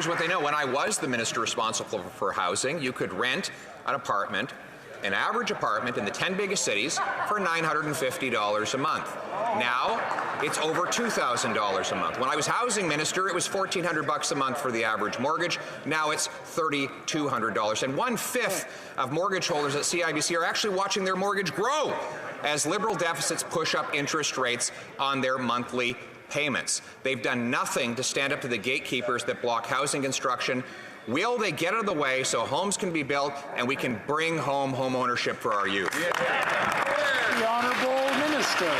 here's what they know. When I was the minister responsible for housing, you could rent an apartment, an average apartment in the 10 biggest cities, for $950 a month. Now, it's over $2,000 a month. When I was housing minister, it was $1,400 a month for the average mortgage. Now it's $3,200. And 1/5 of mortgage holders at CIBC are actually watching their mortgage grow as Liberal deficits push up interest rates on their monthly payments. They've done nothing to stand up to the gatekeepers that block housing construction. Will they get out of the way so homes can be built and we can bring home home ownership for our youth? The Honourable Minister.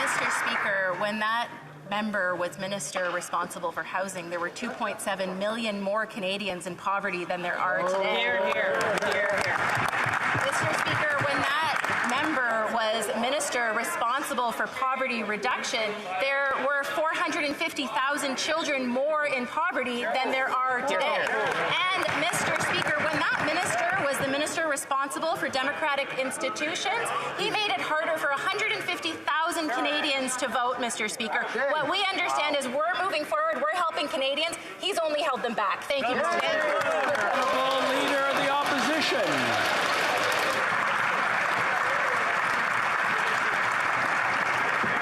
Mr. Speaker, when that member was minister responsible for housing, there were 2.7 million more Canadians in poverty than there are today. Hear, hear. Hear, hear. Mr. Speaker, when that member was minister responsible for poverty reduction, there were 450,000 children more in poverty than there are today. And, Mr. Speaker, when that minister was the minister responsible for democratic institutions, he made it harder for 150,000 Canadians to vote, Mr. Speaker. What we understand is we're moving forward, we're helping Canadians. He's only held them back. Thank you, Mr. Speaker. Honourable Leader of the Opposition.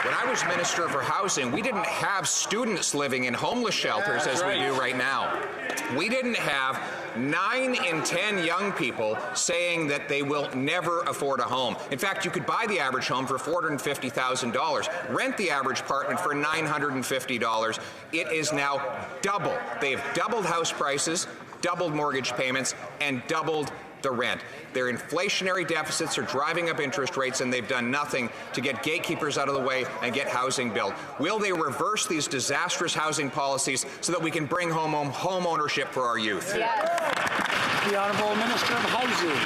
When I was Minister for Housing, we didn't have students living in homeless shelters as we do right now. We didn't have 9 in 10 young people saying that they will never afford a home. In fact, you could buy the average home for $450,000, rent the average apartment for $950. It is now double. They've doubled house prices, doubled mortgage payments, and doubled the rent. Their inflationary deficits are driving up interest rates, and they've done nothing to get gatekeepers out of the way and get housing built. Will they reverse these disastrous housing policies so that we can bring home ownership for our youth? Yes. The Honourable Minister of Housing.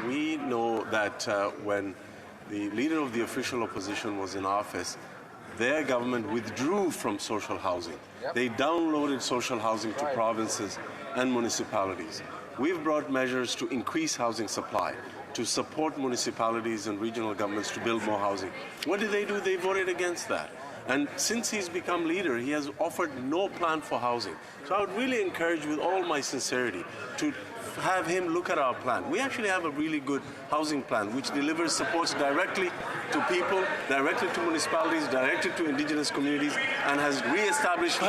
We know that when the leader of the official opposition was in office, their government withdrew from social housing. They downloaded social housing to provinces and municipalities. We've brought measures to increase housing supply, to support municipalities and regional governments to build more housing. What did they do? They voted against that. And since he's become leader, he has offered no plan for housing. So I would really encourage, with all my sincerity, to have him look at our plan. We actually have a really good housing plan which delivers supports directly to people, directly to municipalities, directly to Indigenous communities, and has re-established...